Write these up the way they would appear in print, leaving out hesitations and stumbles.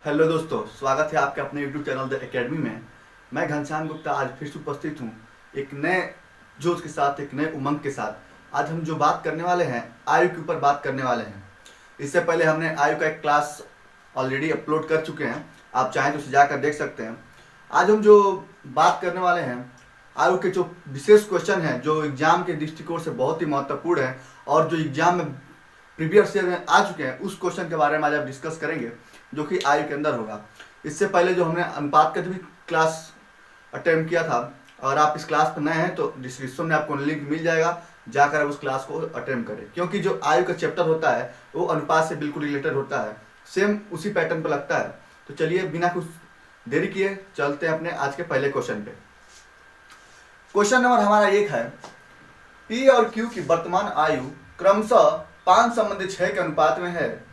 Hello दोस्तों, स्वागत है आपके अपने यूट्यूब चैनल द एकेडमी में। मैं घनश्याम गुप्ता आज फिर से उपस्थित हूँ एक नए जोश के साथ, एक नए उमंग के साथ। आज हम जो बात करने वाले हैं, आयु के ऊपर बात करने वाले हैं। इससे पहले हमने आयु का एक क्लास ऑलरेडी अपलोड कर चुके हैं, आप चाहें तो उसे जाकर देख सकते हैं। आज हम जो बात करने वाले हैं, आयु के जो विशेष क्वेश्चन हैं जो एग्जाम के दृष्टिकोण से बहुत ही महत्वपूर्ण है और जो एग्जाम में प्रीवियस ईयर में आ चुके हैं, उस क्वेश्चन के बारे में आज आप डिस्कस करेंगे जो कि आयु के अंदर होगा। इससे पहले जो हमने अनुपात का जो भी क्लास अटेम्प्ट किया था, अगर आप इस क्लास पर नए हैं तो डिस्क्रिप्शन में आपको लिंक मिल जाएगा, जाकर आप उस क्लास को अटेम्प्ट करें। क्योंकि जो आयु का चैप्टर होता है वो अनुपात से बिल्कुल रिलेटेड होता है, सेम उसी पैटर्न पर लगता है। तो चलिए बिना कुछ देरी किए चलते हैं अपने आज के पहले क्वेश्चन पे। क्वेश्चन नंबर हमारा 1 है, पी और क्यू की वर्तमान आयु क्रमशः 5:6 के अनुपात में है।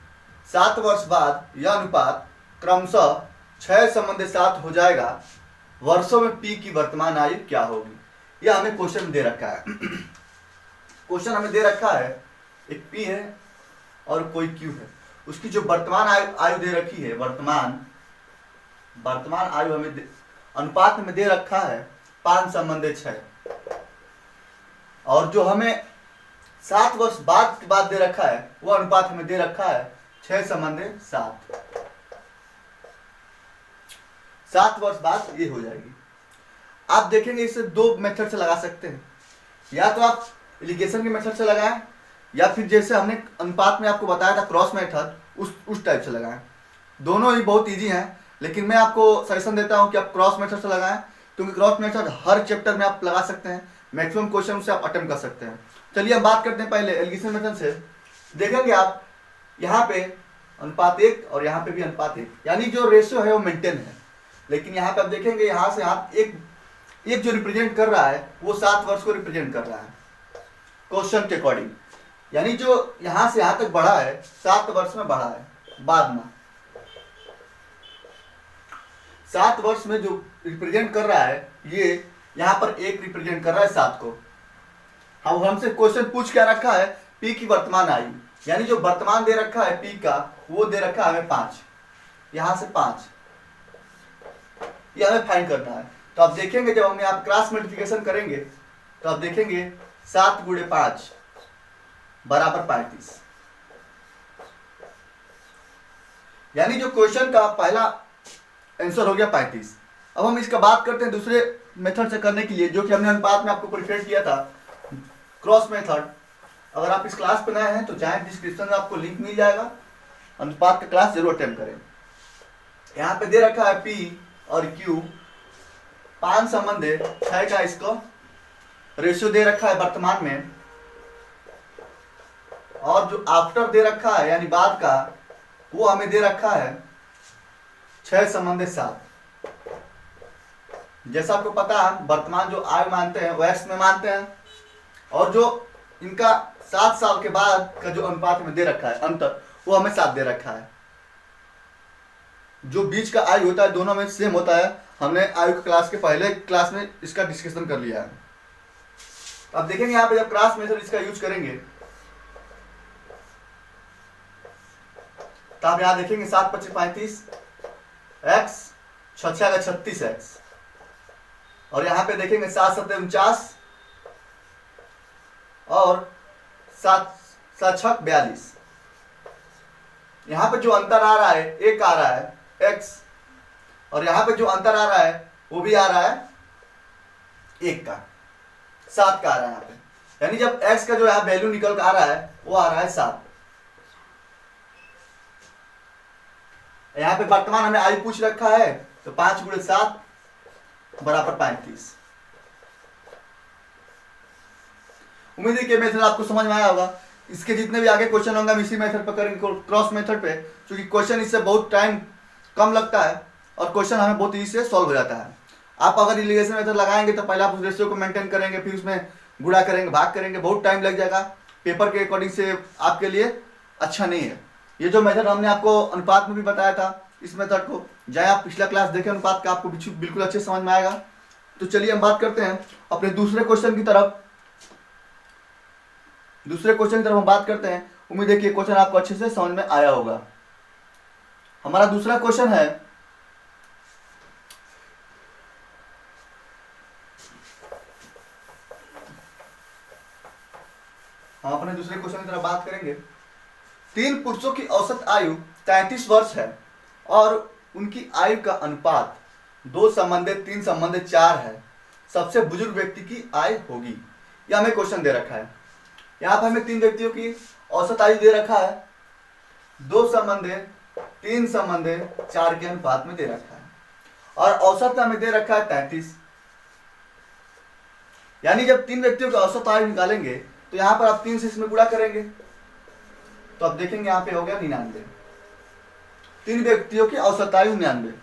7 वर्ष बाद यह अनुपात क्रमशः 6:7 हो जाएगा। वर्षों में पी की वर्तमान आयु क्या होगी? यह हमें क्वेश्चन दे रखा है। क्वेश्चन हमें दे रखा है, एक पी है और कोई क्यू है। उसकी जो वर्तमान आयु दे रखी है, वर्तमान आयु हमें अनुपात में दे रखा है 5:6, और जो हमें 7 वर्ष बाद दे रखा है वो अनुपात हमें दे रखा है 6:7। 7 वर्ष बाद ये हो जाएगी। आप देखेंगे इसे दो मेथड से लगा सकते हैं, या तो आप एलिगेशन के मेथड से लगाएं, या फिर जैसे हमने अनुपात में आपको बताया था क्रॉस मेथड, उस टाइप से लगाएं। दोनों ही बहुत इजी हैं, लेकिन मैं आपको सजेशन देता हूं कि आप क्रॉस मेथड से लगाएं, क्योंकि क्रॉस मेथड हर चैप्टर में आप लगा सकते हैं, मैक्सिमम क्वेश्चन से आप अटेम्प्ट कर सकते हैं। चलिए हम बात करते हैं पहले एलिगेशन मेथड से। देखेंगे आप यहाँ पे अनुपात 1 और यहाँ पे भी अनुपात 1, यानी जो रेशियो है वो मेंटेन है। लेकिन यहाँ पे आप देखेंगे यहाँ से आप एक जो रिप्रेजेंट कर रहा है वो 7 वर्ष को रिप्रेजेंट कर रहा है क्वेश्चन के अकॉर्डिंग, यानी जो यहाँ से यहाँ तक बढ़ा है 7 वर्ष में बढ़ा है। बाद में 7 वर्ष में जो रिप्रेजेंट कर रहा है, ये यहाँ पर 1 रिप्रेजेंट कर रहा है 7 को। अब हमसे क्वेश्चन पूछ क्या रखा है, पी की वर्तमान आयु, यानी जो वर्तमान दे रखा है पी का वो दे रखा है हमें 5, यहां से 5, ये हमें फाइंड करना है। तो आप देखेंगे जब हम यहाँ क्रॉस मल्टीप्लिकेशन करेंगे तो आप देखेंगे 7 × 5 = 35, यानी जो क्वेश्चन का पहला आंसर हो गया 35। अब हम इसका बात करते हैं दूसरे मेथड से करने के लिए, जो कि हमने अनुपात में आपको प्रिफर किया था, क्रॉस मेथड। अगर आप इस क्लास पर नए हैं तो चाहे डिस्क्रिप्शन में आपको लिंक मिल जाएगा, अनुपात का क्लास जरूर अटेम्प्ट करें। यहाँ पे दे रखा है पी और क्यू 5:6 का इसको रेशियो दे रखा है वर्तमान में, और जो आफ्टर दे रखा है यानी बाद का, वो हमें दे रखा है 6:7। जैसा आपको पता है वर्तमान जो आयु मानते हैं वो एक्स में मानते हैं, और जो इनका 7 साल के बाद का जो अनुपात में दे रखा है अंतर, वो हमें 7 दे रखा है। जो बीच का आयु होता है दोनों में सेम होता है। हमने आयु क्लास के पहले क्लास में इसका डिस्कशन कर लिया है। अब देखेंगे यहाँ पे जब क्रॉस मेथड इसका यूज करेंगे तो आप यहाँ देखेंगे 7 × 5 = 35 x, 6 × 6 = 36 x, और यहाँ पे देखेंगे 7 × 7 = 49 और 7 × 6 = 42। यहाँ पे जो अंतर आ रहा है 1 आ रहा है x, और यहाँ पे जो अंतर आ रहा है वो भी आ रहा है 1 का, 7 का आ रहा है यहाँ पे, यानी जब x का जो यहाँ वैल्यू निकल कर आ रहा है वो आ रहा है 7। यहाँ पे वर्तमान हमें आयु पूछ रखा है, तो 5 × 7 = 35। उम्मीद है कि मेथड आपको समझ में आया होगा। इसके जितने भी आगे क्वेश्चन होंगे हम इसी मेथड पर करेंगे, क्रॉस मेथड पे, क्योंकि क्वेश्चन इससे बहुत टाइम कम लगता है और क्वेश्चन हमें बहुत ईजी से सॉल्व हो जाता है। आप अगर एलिगेशन मेथड लगाएंगे तो पहले आप उस रेशियो को मेंटेन करेंगे, फिर उसमें गुणा करेंगे, भाग करेंगे, बहुत टाइम लग जाएगा। पेपर के अकॉर्डिंग से आपके लिए अच्छा नहीं है। ये जो मेथड हमने आपको अनुपात में भी बताया था, इस मेथड को जाए आप पिछला क्लास देखें अनुपात का, आपको बिल्कुल अच्छे समझ में आएगा। तो चलिए हम बात करते हैं अपने दूसरे क्वेश्चन की तरफ। हम बात करते हैं। उम्मीद है कि ये क्वेश्चन आपको अच्छे से समझ में आया होगा। हमारा दूसरा क्वेश्चन है, हम अपने दूसरे क्वेश्चन की तरफ बात करेंगे। 3 पुरुषों की औसत आयु 33 वर्ष है और उनकी आयु का अनुपात 2:3:4 है। सबसे बुजुर्ग व्यक्ति की आयु होगी। यह हमें क्वेश्चन दे रखा है। यहाँ पर हमें 3 व्यक्तियों की औसत आयु दे रखा है, 2:3:4 के अनुपात में दे रखा है और औसत हमें दे रखा है 33। यानी जब 3 व्यक्तियों की औसत आयु निकालेंगे तो यहाँ पर आप 3 से इसमें गुणा करेंगे तो आप देखेंगे यहाँ पे हो गया 99। 3 व्यक्तियों की औसत आयु 99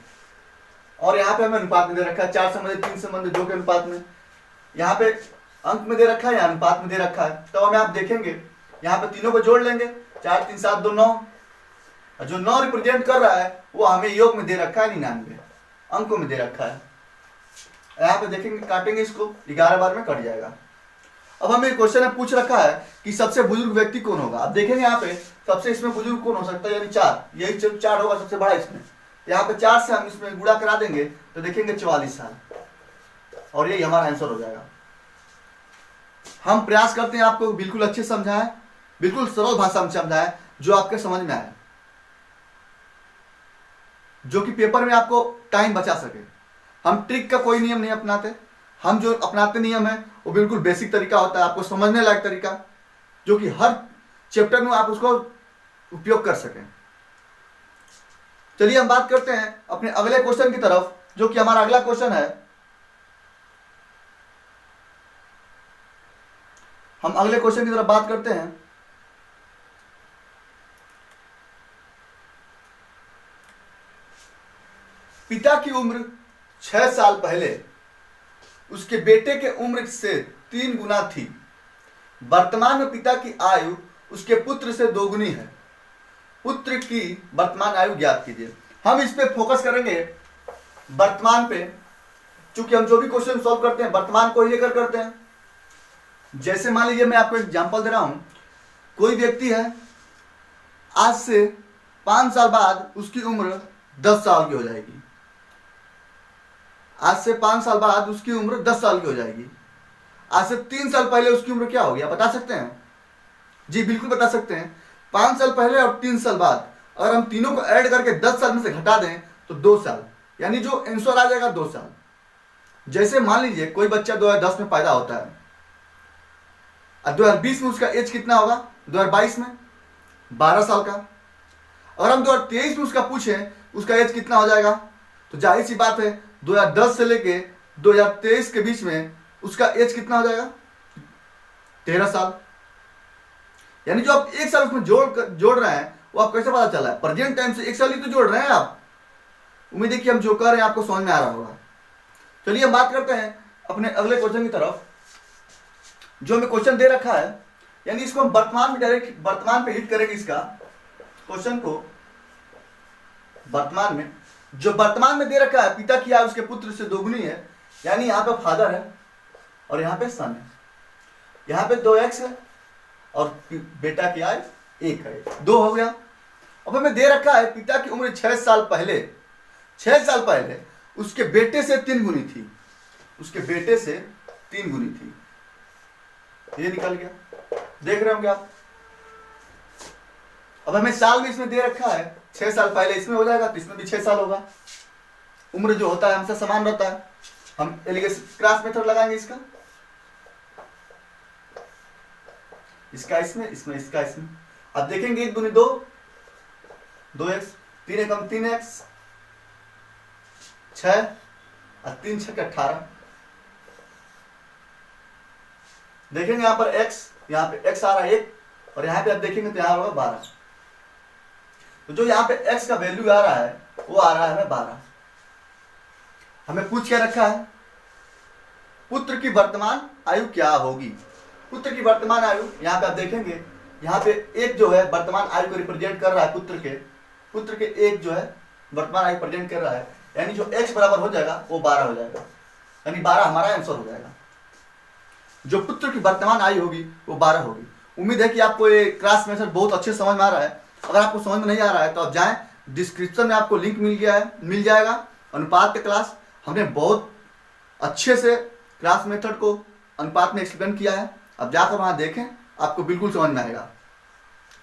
और यहाँ पे हमें अनुपात में दे रखा है 4:3:2 के अनुपात में। यहाँ पे अंक में दे रखा है या अनुपात में दे रखा है, तो हमें आप देखेंगे यहाँ पे तीनों को जोड़ लेंगे, 4 3 7 2 9 और जो 9 रिप्रेजेंट कर रहा है वो हमें योग में दे रखा है 99, अंकों में दे रखा है। यहाँ पे देखेंगे, काटेंगे इसको, 11 बार में कट जाएगा। अब हमें क्वेश्चन में पूछ रखा है कि सबसे बुजुर्ग व्यक्ति कौन होगा। अब देखेंगे यहाँ पे सबसे इसमें बुजुर्ग कौन हो सकता है, यानी 4, यही 4 होगा सबसे बड़ा इसमें। यहाँ पे 4 से हम इसमें गुणा करा देंगे तो देखेंगे 44 साल और यही हमारा आंसर हो जाएगा। हम प्रयास करते हैं आपको बिल्कुल अच्छे समझाएं, बिल्कुल सरल भाषा में समझाएं जो आपके समझ में आए, जो कि पेपर में आपको टाइम बचा सके। हम ट्रिक का कोई नियम नहीं अपनाते, हम जो अपनाते नियम है वो बिल्कुल बेसिक तरीका होता है, आपको समझने लायक तरीका, जो कि हर चैप्टर में आप उसको उपयोग कर सकें। चलिए हम बात करते हैं अपने अगले क्वेश्चन की तरफ, जो कि हमारा अगला क्वेश्चन है। हम अगले क्वेश्चन की तरफ बात करते हैं। पिता की उम्र 6 साल पहले उसके बेटे के उम्र से 3 गुना थी। वर्तमान में पिता की आयु उसके पुत्र से 2 गुनी है। पुत्र की वर्तमान आयु ज्ञात कीजिए। हम इस पे फोकस करेंगे वर्तमान पे, क्योंकि हम जो भी क्वेश्चन सॉल्व करते हैं वर्तमान को ही लेकर करते हैं। जैसे मान लीजिए मैं आपको एग्जांपल दे रहा हूं, कोई व्यक्ति है, आज से 5 साल बाद उसकी उम्र 10 साल की हो जाएगी। आज से 5 साल बाद उसकी उम्र 10 साल की हो जाएगी। आज से 3 साल पहले उसकी उम्र क्या होगी, आप बता सकते हैं? जी बिल्कुल बता सकते हैं। 5 साल पहले और 3 साल बाद अगर हम तीनों को ऐड करके 10 साल में से घटा दें तो 2 साल, यानी जो आंसर आ जाएगा 2 साल। जैसे मान लीजिए कोई बच्चा 2010 में पैदा होता है और 2020 में उसका एज कितना होगा, 2022 में 12 साल का। और हम 2023 में उसका पूछें उसका एज कितना हो जाएगा, तो जाहिर सी बात है 2010 से लेके 2023 के बीच में उसका एज कितना हो जाएगा, 13 साल। यानी जो आप 1 साल उसमें जोड़ रहे हैं वो आप कैसे पता चला है, प्रेजेंट टाइम से 1 साल ही तो जोड़ रहे हैं आप। उम्मीद है कि हम जो कर रहे हैं आपको समझ में आ रहा होगा। चलिए हम बात करते हैं अपने अगले क्वेश्चन की तरफ, जो हमें क्वेश्चन दे रखा है। यानी इसको हम वर्तमान में डायरेक्ट वर्तमान पे हिट करेंगे। इसका क्वेश्चन को वर्तमान में, जो वर्तमान में दे रखा है पिता की आयु उसके पुत्र से 2 गुनी है, यानी यहाँ पे फादर है और यहाँ पे सन है। यहाँ पे 2x है और बेटा की आयु 1 है, 2 हो गया। अब हमें दे रखा है पिता की उम्र 6 साल पहले उसके बेटे से 3 गुनी थी। उसके बेटे से 3 गुनी थी, ये निकल गया, देख रहे होंगे आप। अब हमें साल में इसमें दे रखा है 6 साल पहले, इसमें हो जाएगा तो इसमें भी 6 साल होगा। उम्र जो होता है हमसे समान रहता है। हम एलिगेशन क्रॉस मेथड लगाएंगे इसका इसमें इसका इसमें। अब देखेंगे 1 दूनी 2, 2x, 3 एकम 3x, 6 और 3 6 18। देखेंगे यहाँ पर x, यहाँ पे x आ रहा है 1 और यहाँ पे आप देखेंगे तो यहाँ होगा 12। तो जो यहाँ पे x का वैल्यू आ रहा है वो आ रहा है हमें 12। हमें पूछ क्या रखा है, पुत्र की वर्तमान आयु क्या होगी। पुत्र की वर्तमान आयु यहाँ पे आप देखेंगे, यहाँ पे 1 जो है वर्तमान आयु को रिप्रेजेंट कर रहा है। पुत्र के 1 जो है वर्तमान आयु प्रेजेंट कर रहा है, यानी जो x बराबर हो जाएगा वो 12 हो जाएगा, यानी 12 हमारा आंसर हो जाएगा। जो पुत्र की वर्तमान आयु होगी वो 12 होगी। उम्मीद है कि आपको ये क्रॉस मेथड बहुत अच्छे समझ में आ रहा है। अगर आपको समझ में नहीं आ रहा है तो आप जाएं डिस्क्रिप्शन में आपको लिंक मिल जाएगा अनुपात का क्लास। हमने बहुत अच्छे से क्लास मेथड को अनुपात में एक्सप्लेन किया है। अब जाकर वहाँ देखें, आपको बिल्कुल समझ में आएगा।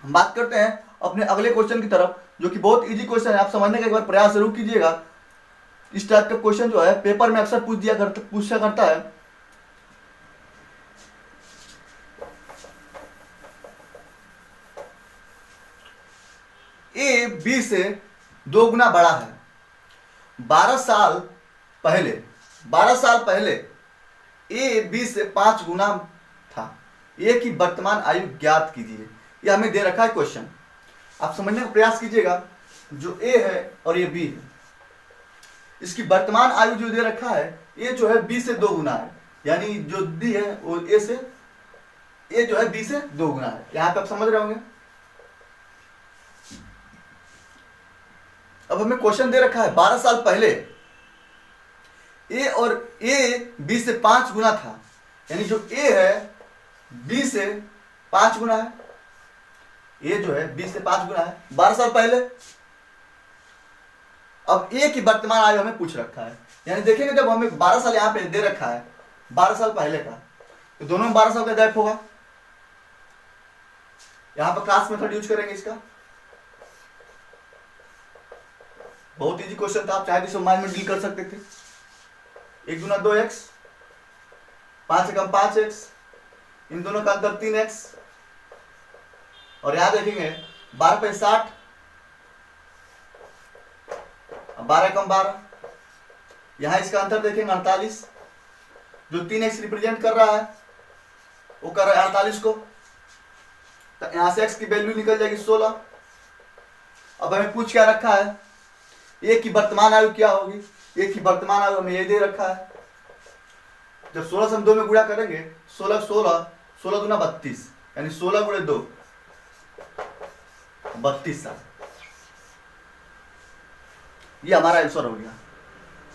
हम बात करते हैं अपने अगले क्वेश्चन की तरफ, जो कि बहुत इजी क्वेश्चन है। आप समझने का एक बार प्रयास जरूर कीजिएगा। इस टाइप का क्वेश्चन जो है पेपर में अक्सर पूछा करता है। ए बी से 2 गुना बड़ा है। 12 साल पहले ए बी से 5 गुना था। ए की वर्तमान आयु ज्ञात कीजिए। यह हमें दे रखा है क्वेश्चन। आप समझने का प्रयास कीजिएगा। जो ए है और ये बी है, इसकी वर्तमान आयु जो दे रखा है, ए जो है बी से 2 गुना है। यानी जो डी है वो ए जो है बी से 2 गुना है। यहां पे आप समझ रहे होंगे। अब हमें क्वेश्चन दे रखा है 12 साल पहले ए बी से 5 गुना था। यानी जो ए है बी से 5 गुना है। ए जो है बी से 5 गुना है 12 साल पहले। अब ए की वर्तमान आयु हमें पूछ रखा है। यानी देखेंगे जब हमें 12 साल यहां पे दे रखा है, 12 साल पहले का, तो दोनों में 12 साल का गैप होगा। यहां पर क्लास मेथड यूज करेंगे इसका। बहुत इजी क्वेश्चन था। आप चाहे तो माइंड में डील कर सकते थे। 1 दूना 2x, 5 से कम 5x, इन दोनों का अंतर 3x। और यहां देखेंगे 12 पे 60, 12 कम 12, यहां इसका अंतर देखेंगे 48। जो 3x रिप्रेजेंट कर रहा है वो कर रहा है 48 को, तो यहां से x की वैल्यू निकल जाएगी 16। अब हमें पूछ क्या रखा है, ए की वर्तमान आयु क्या होगी। ए की वर्तमान आयु हमें ये दे रखा है। जब 16 से हम 2 में गुणा करेंगे, 16 दूना 32, यानी 16 गुणे 2 32 साल। ये हमारा आंसर हो गया।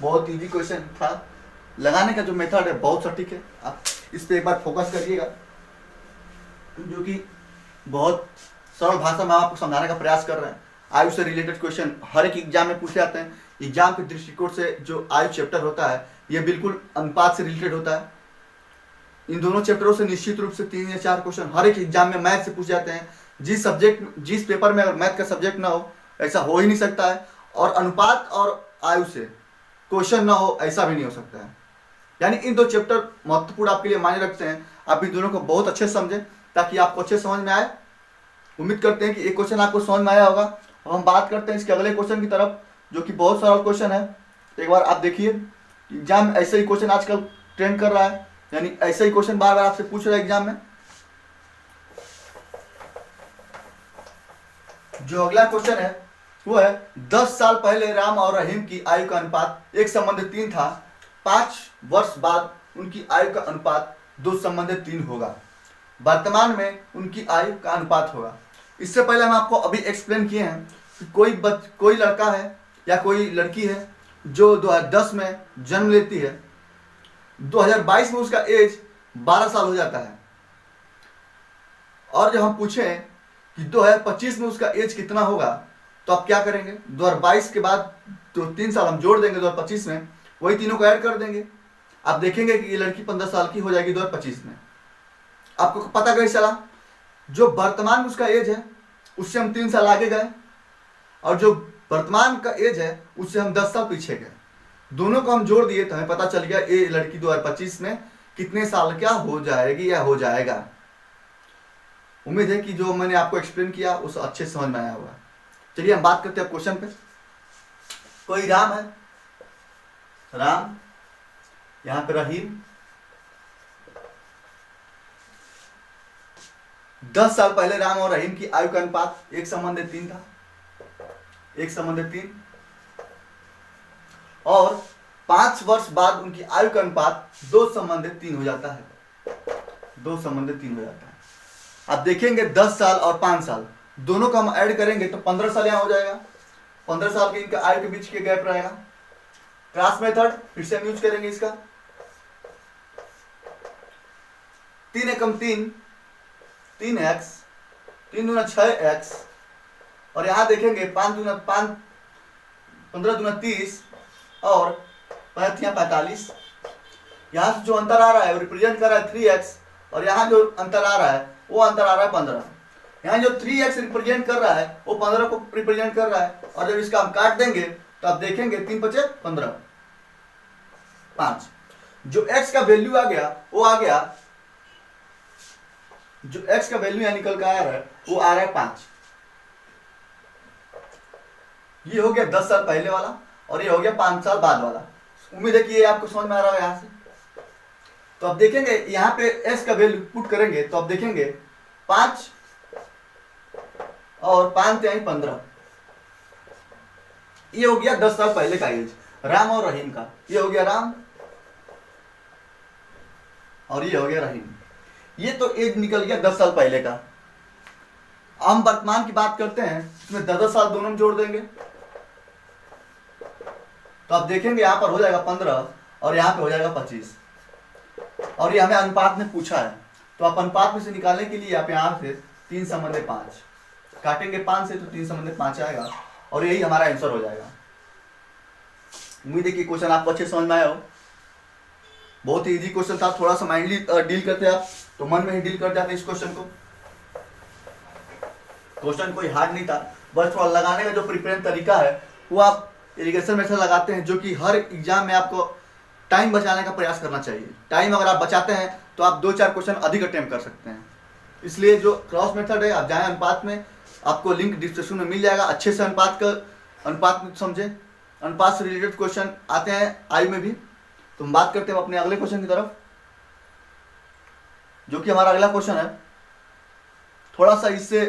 बहुत इजी क्वेश्चन था। लगाने का जो मेथड है बहुत सटीक है। आप इस पे एक बार फोकस करिएगा, जो कि बहुत सरल भाषा में आपको समझाने का प्रयास कर रहे हैं। आयु से रिलेटेड क्वेश्चन हर एक एग्जाम में पूछे जाते हैं। एग्जाम के दृष्टिकोण से जो आयु चैप्टर होता है, ये बिल्कुल अनुपात से रिलेटेड होता है। इन दोनों चैप्टरों से निश्चित रूप से 3 या 4 क्वेश्चन हर एक एग्जाम में मैथ से पूछे जाते हैं। जिस पेपर में अगर मैथ का सब्जेक्ट ना हो, ऐसा हो ही नहीं सकता है। और अनुपात और आयु से क्वेश्चन ना हो, ऐसा भी नहीं हो सकता है। यानी इन 2 चैप्टर महत्वपूर्ण आपके लिए मायने रखते हैं। आप इन दोनों को बहुत अच्छे से समझें ताकि आपको अच्छे समझ में आए। उम्मीद करते हैं कि एक क्वेश्चन आपको समझ में आया होगा। और हम बात करते हैं इसके अगले क्वेश्चन की तरफ, जो कि बहुत सरल क्वेश्चन है। एक बार आप देखिए, एग्जाम ऐसे ही क्वेश्चन आजकल ट्रेंड कर रहा है। यानी ऐसे ही क्वेश्चन बार बार आपसे पूछ रहा है एग्जाम में। जो अगला क्वेश्चन है वो है 10 साल पहले राम और रहीम की आयु का अनुपात 1:3 था। 5 वर्ष बाद उनकी आयु का अनुपात 2:3 होगा। वर्तमान में उनकी आयु का अनुपात होगा। इससे पहले हम आपको अभी एक्सप्लेन किए हैं कि कोई लड़का है या कोई लड़की है जो 2010 में जन्म लेती है, 2022 में उसका एज 12 साल हो जाता है। और जब हम पूछें कि 2025 में उसका एज कितना होगा, तो आप क्या करेंगे, 2022 के बाद तो 3 साल हम जोड़ देंगे 2025 में, वही तीनों को ऐड कर देंगे। आप देखेंगे कि ये लड़की 15 साल की हो जाएगी 2025 में। आपको पता कैसे चला, जो वर्तमान में उसका एज है उससे हम 3 साल आगे गए, और जो वर्तमान का एज है उससे हम 10 साल पीछे गए। दोनों को हम जोड़ दिए तो हमें पता चल गया ये लड़की 2025 में कितने साल क्या हो जाएगी या हो जाएगा। उम्मीद है कि जो मैंने आपको एक्सप्लेन किया उस अच्छे समझ में आया होगा। चलिए हम बात करते हैं क्वेश्चन पे। कोई राम है, राम, यहां पे रहीम। 10 साल पहले राम और रहीम की आयु का अनुपात 1:3 था, 1:3। और 5 वर्ष बाद उनकी आयु का अनुपात 2:3 हो जाता है, 2:3 हो जाता है। आप देखेंगे 10 साल और 5 साल दोनों का हम ऐड करेंगे तो 15 साल यहाँ हो जाएगा। 15 साल के इनका आयु के बीच के गैप रहेगा। क्रॉस मेथड फिर से हम यूज करेंगे इसका। 3 एकम 3, 3x, 3 दूना 6x, और यहाँ देखेंगे 5 दूना 5, 15 दूना 30 और 45। यहाँ से जो अंतर आ रहा है वो रिप्रेजेंट कर रहा है 3x, और यहाँ जो अंतर आ रहा है वो अंतर आ रहा है 15। यहाँ जो 3x रिप्रेजेंट कर रहा है वो 15 को रिप्रेजेंट कर रहा है, और जब इसका हम काट देंगे तो आप देखेंगे 3 5 15 5। जो x का वैल्यू आ गया वो आ गया, जो x का वैल्यू यहाँ निकल कर आ रहा है वो आ रहा है 5। ये हो गया 10 साल पहले वाला, और ये हो गया 5 साल बाद वाला। उम्मीद है कि ये आपको समझ में आ रहा है यहाँ से। तो अब देखेंगे यहाँ पे x का वैल्यू पुट करेंगे तो अब देखेंगे 5 और 5 3 15। ये हो गया 10 साल पहले का एज राम और रहीम का। ये हो गया राम और ये हो गया रहीम। ये तो एज निकल गया 10 साल पहले का। हम वर्तमान की बात करते हैं, इसमें 10 साल दोनों में जोड़ देंगे तो आप देखेंगे यहाँ पर हो जाएगा 15 और यहाँ पे हो जाएगा 25। और ये हमें अनुपात में पूछा है, तो आप अनुपात में से निकालने के लिए आप यहाँ से 3 संबंधे 5 काटेंगे 5 से, तो 3 संबंधे 5 आएगा और यही हमारा आंसर हो जाएगा। उम्मीद है कि क्वेश्चन आपको अच्छे समझ में आया हो। बहुत ही इजी क्वेश्चन था, थोड़ा सा माइंडली डील करते आप तो मन में ही डील कर जाते इस क्वेश्चन को। क्वेश्चन कोई हार्ड नहीं था, बस थोड़ा लगाने का जो प्रिपेयर तरीका है वो आप इरिगेशन में से लगाते हैं, जो कि हर एग्जाम में आपको टाइम बचाने का प्रयास करना चाहिए। टाइम अगर आप बचाते हैं तो आप 2-4 क्वेश्चन अधिक अटेम्प्ट कर सकते हैं। इसलिए जो क्रॉस मेथड है आप जाएं अनुपात में, आपको लिंक डिस्क्रिप्शन में मिल जाएगा। अच्छे से अनुपात में समझे। अनुपात से रिलेटेड क्वेश्चन आते हैं आयु में भी। तो हम बात करते हैं अपने अगले क्वेश्चन की तरफ, जो कि हमारा अगला क्वेश्चन है। थोड़ा सा इससे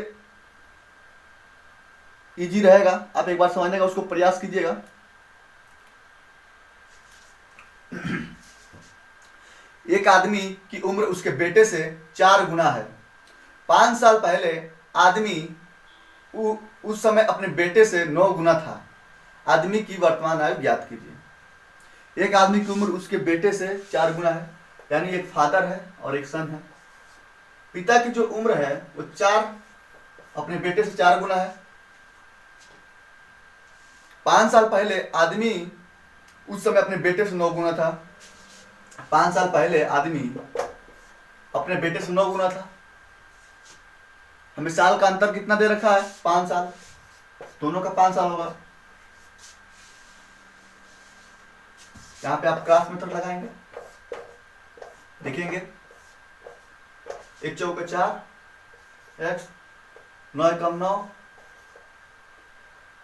इजी रहेगा, आप एक बार समझने का उसको प्रयास कीजिएगा। एक आदमी की उम्र उसके बेटे से 4 गुना है। 5 साल पहले आदमी उस समय अपने बेटे से 9 गुना था। आदमी की वर्तमान आयु ज्ञात कीजिए। एक आदमी की उम्र उसके बेटे से 4 गुना है, यानी एक फादर है और एक सन है। पिता की जो उम्र है वो 4 अपने बेटे से 4 गुना है। 5 साल पहले आदमी उस समय अपने बेटे से 9 गुना था। 5 साल पहले आदमी अपने बेटे से 9 गुना था। हमें साल का अंतर कितना दे रखा है? 5 साल। दोनों का 5 साल होगा। यहां पे आप क्रॉस मेथड लगाएंगे, देखेंगे 1 चौके 4 x 9 कम 9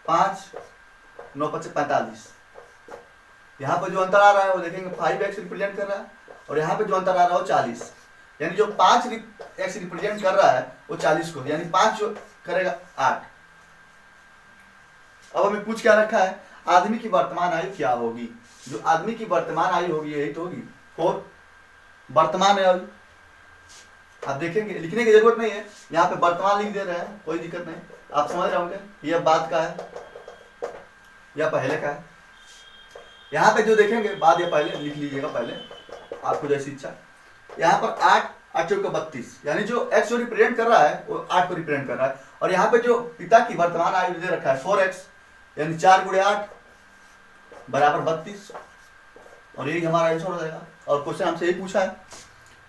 5 9 5 45। यहाँ पर जो अंतर आ रहा है वो देखेंगे 5x रिप्रेजेंट कर रहा है, और यहाँ पे जो अंतर आ रहा है वो 40, यानी जो 5x रिप्रेजेंट कर रहा है वो 40 को, यानी 5 जो करेगा 8। अब हमें पूछ क्या रखा है? आदमी की वर्तमान आयु क्या होगी? जो आदमी की वर्तमान आयु होगी यही तो होगी 4 वर्तमान आयु। आप देखेंगे, लिखने की जरूरत नहीं है, यहाँ पे वर्तमान लिख दे रहे हैं, कोई दिक्कत नहीं। आप समझ रहे होंगे यह बात का है या पहले का है। यहाँ पे जो देखेंगे बाद या पहले लिख लीजिएगा, पहले आपको जैसी इच्छा। यहाँ पर 8 8 चौके 32, यानी जो x जो रिप्रेजेंट कर रहा है वो 8 को रिप्रेजेंट कर रहा है। और यहाँ पे जो पिता की वर्तमान आयु दे रखा है 4x, यानी 4 × 8 बराबर 32, और यही हमारा आंसर हो जाएगा। और क्वेश्चन हमसे यही पूछा है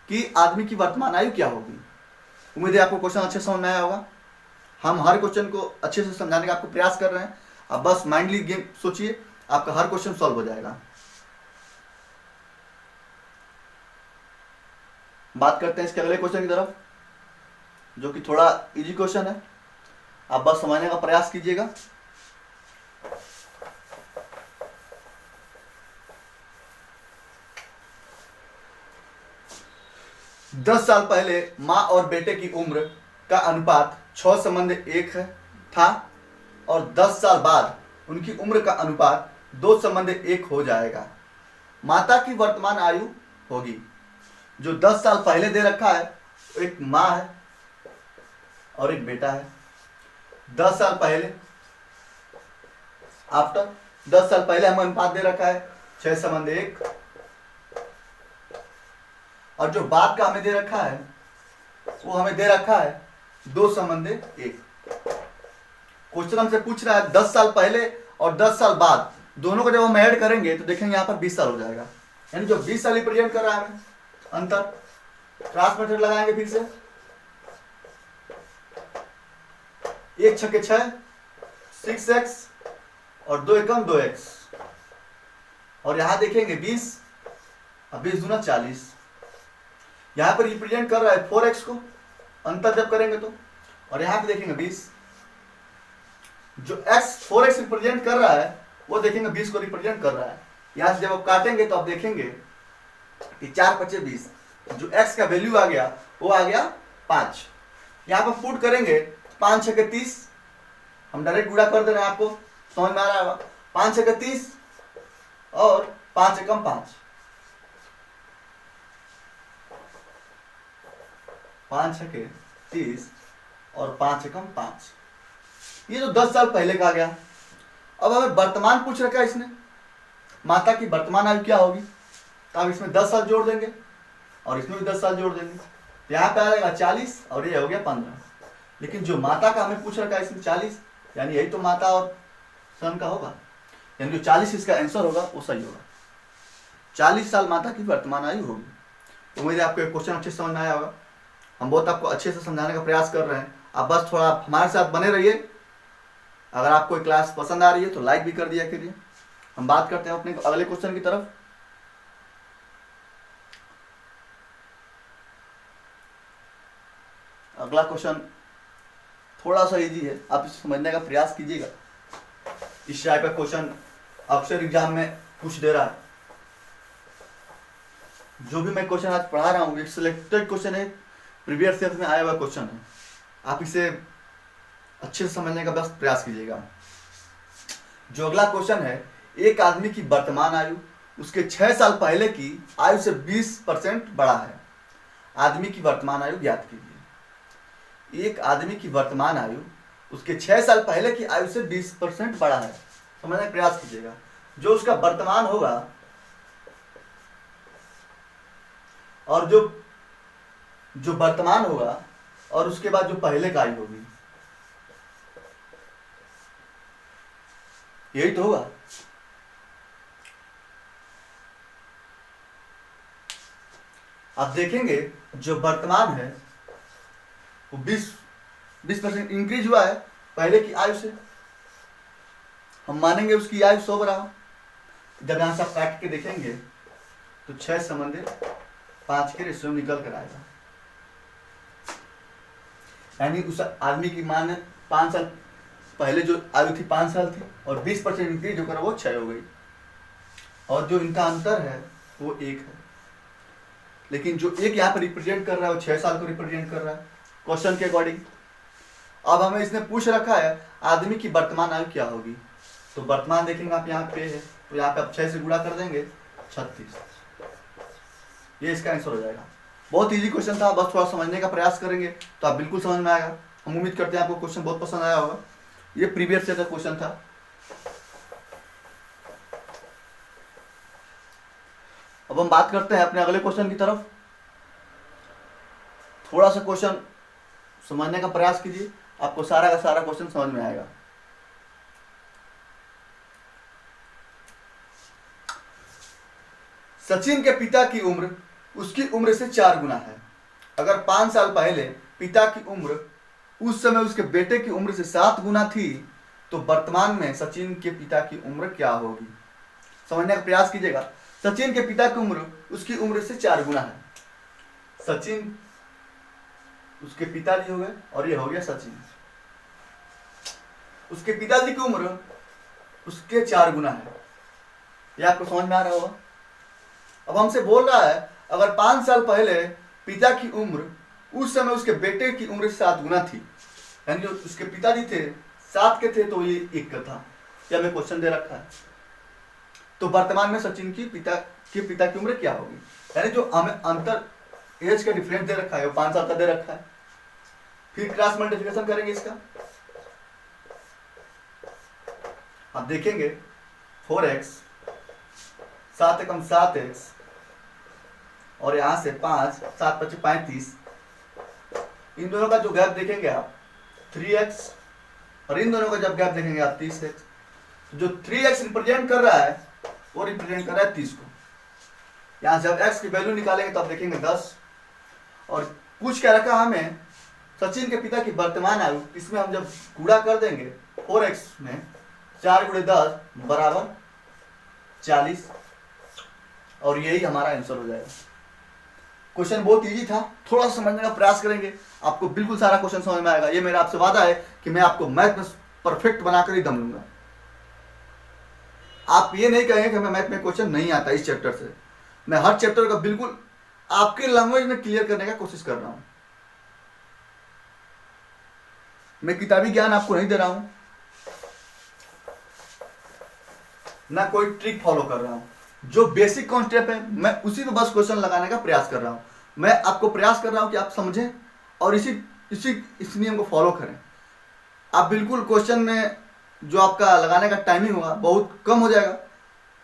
कि आदमी की वर्तमान आयु क्या होगी। उम्मीद है आपको क्वेश्चन अच्छे समझ में आया होगा। हम हर क्वेश्चन को अच्छे से समझाने का आपको प्रयास कर रहे हैं। आप बस माइंडली गेम सोचिए, आपका हर क्वेश्चन सॉल्व हो जाएगा। बात करते हैं इसके अगले क्वेश्चन की तरफ, जो कि थोड़ा इजी क्वेश्चन है। आप बस समझने का प्रयास कीजिएगा। दस साल पहले माँ और बेटे की उम्र का अनुपात 6:1 था, और 10 साल बाद उनकी उम्र का अनुपात 2:1 हो जाएगा। माता की वर्तमान आयु होगी। जो 10 साल पहले दे रखा है, एक माँ है और एक बेटा है। 10 साल पहले आफ्टर 10 साल पहले हमें अनुपात दे रखा है 6:1, और जो बाद का हमें दे रखा है वो हमें दे रखा है 2:1। क्वेश्चन हमसे पूछ रहा है 10 साल पहले और 10 साल बाद, दोनों को जब हम ऐड करेंगे तो देखेंगे यहाँ पर 20 साल हो जाएगा, यानी जो 20 साल रिप्रेजेंट कर रहा है हमें अंतर। क्रॉस मेथड लगाएंगे फिर से, 1 छक्के 6, 6x और 2 एकम 2x, और यहां देखेंगे 20 और 20 दूना 40। यहां पर रिप्रेजेंट कर रहा है 4x को, अंतर जब करेंगे तो, और यहां पे देखेंगे 20, जो x 4x रिप्रेजेंट कर रहा है वो देखेंगे 20 को रिप्रेजेंट कर रहा है। यहां से जब आप काटेंगे तो आप देखेंगे कि 4 × 5 = 20, जो x का वैल्यू आ गया वो आ गया 5। यहां पर पुट करेंगे 5 × 6 = 30, हम डायरेक्ट गुणा कर दे रहे हैं, आपको समझ में आ रहा है। 5 × 6 = 30 और 5 एकम 5, 5 छक्के 30 और 5 एकम 5। ये जो 10 साल पहले का आ गया। अब हमें वर्तमान पूछ रखा है इसने, माता की वर्तमान आयु क्या होगी, तो आप इसमें 10 साल जोड़ देंगे और इसमें भी 10 साल जोड़ देंगे, तो यहाँ पे आएगा 40 और ये हो गया 15। लेकिन जो माता का हमें पूछ रखा है इसमें 40, यानी यही तो माता और सन का होगा, यानी जो 40 इसका आंसर होगा वो सही होगा। 40 साल माता की वर्तमान आयु होगी। उम्मीद है आपको ये क्वेश्चन अच्छे से समझ में आया होगा। हम बहुत आपको अच्छे से समझाने का प्रयास कर रहे हैं, आप बस थोड़ा हमारे साथ बने रहिए। अगर आपको ये क्लास पसंद आ रही है तो लाइक भी कर दिया करिए। हम बात करते हैं अपने अगले क्वेश्चन की तरफ। अगला क्वेश्चन थोड़ा सा इजी है, आप इसे समझने का प्रयास कीजिएगा। इस टाइप का क्वेश्चन अक्सर एग्जाम में पूछ दे रहा है। जो भी मैं क्वेश्चन आज पढ़ा रहा हूँ एक सिलेक्टेड क्वेश्चन है, प्रीवियस ईयर में आया हुआ क्वेश्चन है। आप इसे अच्छे से समझने का बस प्रयास कीजिएगा। जो अगला क्वेश्चन है, एक आदमी की वर्तमान आयु उसके 6 साल पहले की आयु से 20% बड़ा है। आदमी की वर्तमान आयु ज्ञात कीजिए। एक आदमी की वर्तमान आयु उसके 6 साल पहले की आयु से 20% बड़ा है, समझने का प्रयास कीजिएगा। जो उसका वर्तमान होगा और जो वर्तमान होगा और उसके बाद जो पहले का आयु होगी, यही तो होगा। आप देखेंगे जो वर्तमान है वो 20% इंक्रीज हुआ है पहले की आयु से। हम मानेंगे उसकी आयु 100 रहा। जब यहां से आप काट के देखेंगे तो 6 समंदर 5 के रेशियो निकल कर आएगा, यानी उस आदमी की मान 5 साल पहले जो आयु थी 5 साल थी और 20% इंक्रीज होकर वो 6 हो गई, और जो इनका अंतर है वो 1 है। लेकिन जो एक यहाँ पर रिप्रेजेंट कर रहा है वो 6 साल को रिप्रेजेंट कर रहा है क्वेश्चन के अकॉर्डिंग। अब हमें इसने पूछ रखा है आदमी की वर्तमान आयु क्या होगी, तो वर्तमान देखेंगे आप यहाँ पे है, तो यहाँ पे आप 6 से गुणा कर देंगे 36, ये इसका आंसर हो जाएगा। बहुत इजी क्वेश्चन था, बस थोड़ा समझने का प्रयास करेंगे तो आप बिल्कुल समझ में आएगा। हम उम्मीद करते हैं आपको क्वेश्चन बहुत पसंद आया होगा। ये प्रीवियस ईयर का क्वेश्चन था। अब हम बात करते हैं अपने अगले क्वेश्चन की तरफ। थोड़ा सा क्वेश्चन समझने का प्रयास कीजिए, आपको सारा का सारा क्वेश्चन समझ में आएगा। सचिन के पिता की उम्र उसकी उम्र से 4 गुना है। अगर 5 साल पहले पिता की उम्र उस समय उसके बेटे की उम्र से 7 गुना थी, तो वर्तमान में सचिन के पिता की उम्र क्या होगी। समझने का प्रयास कीजिएगा। सचिन के पिता की उम्र उसकी उम्र से 4 गुना है। सचिन उसके पिताजी हो गए और ये हो गया सचिन। उसके पिताजी की उम्र उसके 4 गुना है, ये आपको समझ में आ रहा होगा। अब हमसे बोल रहा है अगर 5 साल पहले पिता की उम्र उस समय उसके बेटे की उम्र से 7 गुना थी, यानी जो उसके पिताजी थे 7 के थे तो ये 1 का था, ये हमें क्वेश्चन दे रखा है। तो वर्तमान में सचिन की पिता की उम्र क्या होगी, यानी जो हमें अंतर एज का डिफरेंस दे रखा है वो 5 साल का दे रखा है। फिर क्रॉस मल्टीप्लिकेशन करेंगे इसका, आप देखेंगे 4x 7 एकम 7x और यहां से 5 7 × 5 = 35। इन दोनों का जो गैप देखेंगे आप 3x और इन दोनों का जब गैप देखेंगे आप 30x, तो जो 3x रिप्रेजेंट कर रहा है वो रिप्रेजेंट कर रहा है 30 को। यहाँ जब x की वैल्यू निकालेंगे तो आप देखेंगे 10। और पूछ क्या रखा हमें, सचिन के पिता की वर्तमान आयु, इसमें हम जब गुणा कर देंगे 4x में 4 × 10 बराबर 40, और यही हमारा आंसर हो जाएगा। क्वेश्चन बहुत इजी था, थोड़ा सा समझने का प्रयास करेंगे आपको बिल्कुल सारा क्वेश्चन समझ में आएगा। ये मेरा आपसे वादा है कि मैं आपको मैथ में परफेक्ट बनाकर ही दम लूंगा। आप ये नहीं कहेंगे कि हमें मैथ में क्वेश्चन नहीं आता इस चैप्टर से। मैं हर चैप्टर का बिल्कुल आपके लैंग्वेज में क्लियर करने का कोशिश कर रहा हूं। मैं किताबी ज्ञान आपको नहीं दे रहा हूं, ना कोई ट्रिक फॉलो कर रहा हूं। जो बेसिक कॉन्सेप्ट है मैं उसी पे बस क्वेश्चन लगाने का प्रयास कर रहा हूं। मैं आपको प्रयास कर रहा हूं कि आप समझें और इस नियम को फॉलो करें। आप बिल्कुल क्वेश्चन में जो आपका लगाने का टाइमिंग होगा बहुत कम हो जाएगा।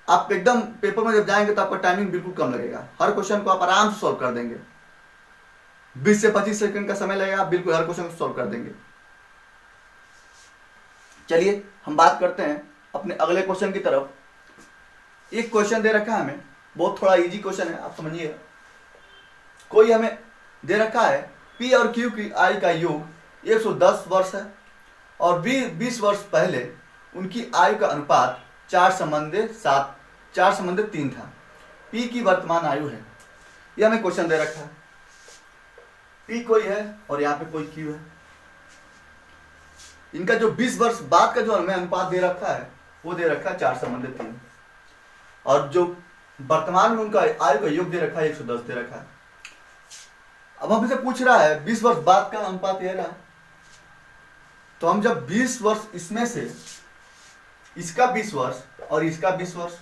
आप एकदम पेपर में जब जाएंगे तो आपका टाइमिंग बिल्कुल कम लगेगा। हर क्वेश्चन को आप आराम से सॉल्व कर देंगे। 20 से 25 सेकंड का समय लगेगा, आप बिल्कुल हर क्वेश्चन को सॉल्व कर देंगे। चलिए हम बात करते हैं अपने अगले क्वेश्चन की तरफ। एक क्वेश्चन दे रखा है हमें, बहुत थोड़ा इजी क्वेश्चन है, आप समझिए। कोई हमें दे रखा है पी और क्यू की आयु का योग 110 वर्ष है और 20 वर्ष पहले उनकी आयु का अनुपात 4:3 था। पी की वर्तमान आयु है, यह हमें क्वेश्चन दे रखा है। पी कोई है और यहाँ पे कोई क्यू है। इनका जो 20 वर्ष बाद का जो हमें अनुपात दे रखा है वो दे रखा है 4:3, और जो वर्तमान में उनका आयु का योग दे रखा है 110 दे रखा है। अब हमसे पूछ रहा है 20 वर्ष बाद का अनुपात ये रहा, तो हम जब 20 वर्ष इसमें से इसका 20 वर्ष और इसका 20 वर्ष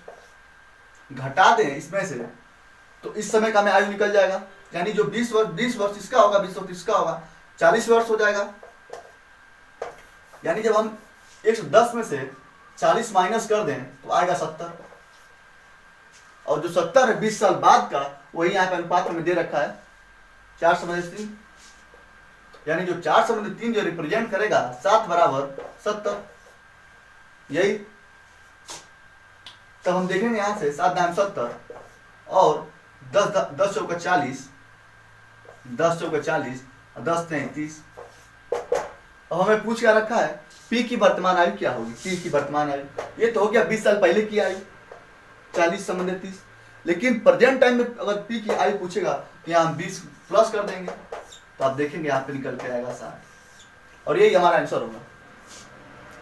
घटा दें इसमें से, तो इस समय का हमें आयु निकल जाएगा। यानी जो 20 वर्ष इसका होगा, 20 वर्ष इसका होगा, 40 वर्ष हो जाएगा। यानी जब हम 110 में से 40 माइनस कर दें तो आएगा 70, और जो 70 है 20 साल बाद का, वही यहाँ पे अनुपात में दे रखा है 4:3। यानी जो 4:3 जो रिप्रेजेंट करेगा 7 बराबर 70, यही। तब हम देखेंगे यहां से 7 दाम 70 और 10 चौका 40, 10 चौका 40 और 10 33। अब हमें पूछ क्या रखा है, पी की वर्तमान आयु क्या होगी। पी की वर्तमान आयु ये तो हो गया 20 साल पहले की आयु 40:30, लेकिन प्रेजेंट टाइम में अगर पी की आयु पूछेगा तो यहाँ हम 20 प्लस कर देंगे, तो आप देखेंगे यहाँ पे निकल के आएगा 60, और यही हमारा आंसर होगा।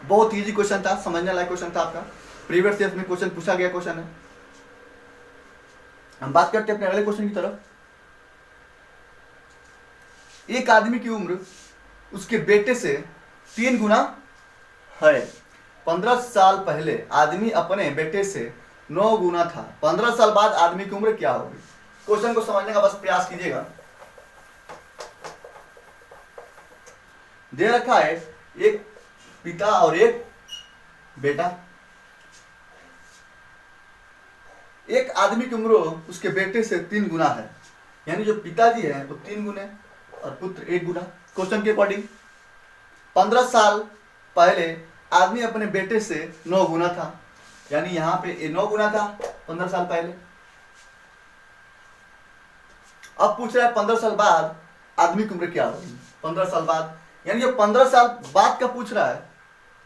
बहुत इजी क्वेश्चन था, समझने लायक क्वेश्चन था आपका। प्रीवियस ईयर में क्वेश्चन पूछा गया क्वेश्चन है। हम बात करते हैं अपने अगले क्वेश्चन की तरफ। एक आदमी की उम्र उसके बेटे से 3 गुना है। 15 साल पहले आदमी अपने बेटे से 9 गुना था। 15 साल बाद आदमी की उम्र क्या होगी। क्वेश्चन को समझने का बस प्रयास कीजिएगा। दे रखा है एक पिता और एक बेटा। एक आदमी की उम्र उसके बेटे से 3 गुना है, यानी जो पिताजी है वो 3 गुने और पुत्र 1 गुना। क्वेश्चन के अकॉर्डिंग 15 साल पहले आदमी अपने बेटे से 9 गुना था, यानी यहाँ पे 9 गुना था 15 साल पहले। अब पूछ रहा है 15 साल बाद आदमी की उम्र क्या होगी। 15 साल बाद यानी जो 15 साल बाद का पूछ रहा है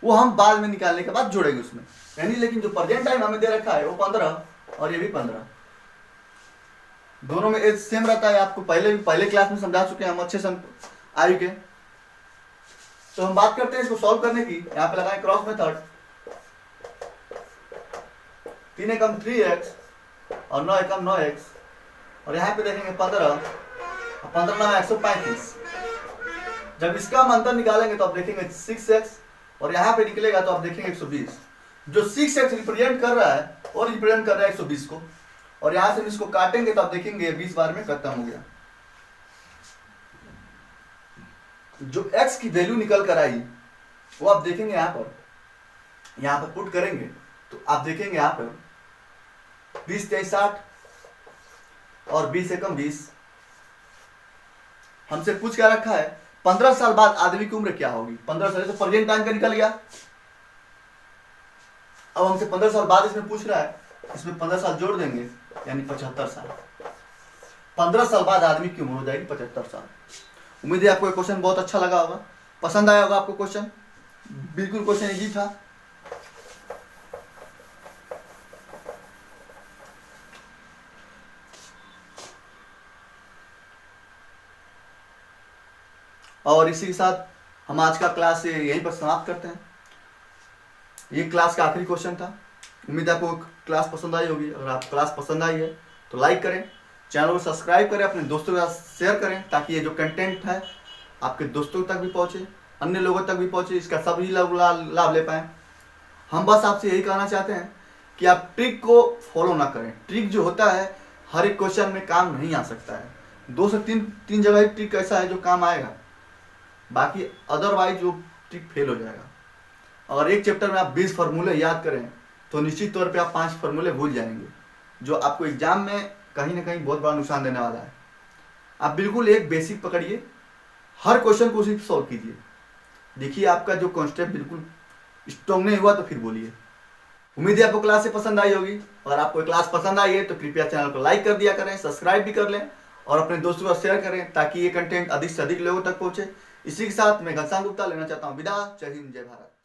वो हम बाद में निकालने के बाद जोड़ेंगे उसमें, यानी लेकिन जो प्रेजेंट टाइम हमें दे रखा है वो 15 और ये भी 15, दोनों में एज सेम रहता है। आपको पहले क्लास में समझा चुके हैं हम अच्छे से आयु के। तो हम बात करते हैं इसको सॉल्व करने की। यहाँ पे लगाएं क्रॉस मेथड। 3 एकम 3x और 9 एकम 9x, और यहाँ पे देखेंगे 15 और 15 9 135। जब इसका हम अंतर निकालेंगे तो आप देखेंगे 6x, और यहाँ पे निकलेगा तो आप देखेंगे 120। जो 6x रिप्रेजेंट कर रहा है और रिप्रेजेंट कर रहा है 120 को, और यहाँ से इसको काटेंगे तो आप देखेंगे 20 बार में खत्म हो गया। जो x की वैल्यू निकल कर आई वो आप देखेंगे यहाँ पर पुट करेंगे तो आप देखेंगे यहाँ पर 20 23 60 और 20 एकम 20। हमसे पूछ क्या रखा है 15 साल बाद आदमी की उम्र क्या होगी? 15 साल तो प्रेजेंट टाइम का निकल गया। अब हमसे 15 साल बाद इसमें पूछ रहा है, इसमें 15 साल जोड़ देंगे यानी 75 साल। 15 साल बाद आदमी की उम्र हो जाएगी 75 साल। उम्मीद है आपको ये क्वेश्चन बहुत अच्छा लगा होगा, पसंद आया होगा आपको क्वेश्चन। बिल्कुल क्वेश्चन इजी था। और इसी के साथ हम आज का क्लास यहीं पर समाप्त करते हैं। ये क्लास का आखिरी क्वेश्चन था। उम्मीद है आपको क्लास पसंद आई होगी। अगर आप क्लास पसंद आई है तो लाइक करें, चैनल को सब्सक्राइब करें, अपने दोस्तों के साथ शेयर करें ताकि ये जो कंटेंट है आपके दोस्तों तक भी पहुंचे, अन्य लोगों तक भी पहुंचे, इसका सभी लाभ ले पाएँ। हम बस आपसे यही कहना चाहते हैं कि आप ट्रिक को फॉलो ना करें। ट्रिक जो होता है हर एक क्वेश्चन में काम नहीं आ सकता है। 2 से 3 जगह ही ट्रिक ऐसा है जो काम आएगा, बाकी अदरवाइज वो ट्रिक फेल हो जाएगा। अगर एक चैप्टर में आप 20 फार्मूले याद करें तो निश्चित तौर पे आप 5 फार्मूले भूल जाएंगे, जो आपको एग्जाम में कहीं ना कहीं बहुत बड़ा नुकसान देने वाला है। आप बिल्कुल एक बेसिक पकड़िए, हर क्वेश्चन को उसी सॉल्व कीजिए, देखिए आपका जो कॉन्सेप्ट बिल्कुल स्ट्रॉन्ग नहीं हुआ तो फिर बोलिए। उम्मीद है आपको क्लास से पसंद आई होगी। अगर आपको क्लास पसंद आई है तो कृपया चैनल को लाइक कर दिया करें, सब्सक्राइब भी कर लें और अपने दोस्तों को शेयर करें ताकि ये कंटेंट अधिक से अधिक लोगों तक पहुंचे। इसी के साथ मैं घनश्याम गुप्ता लेना चाहता हूँ विदा। जय हिंद, जय भारत।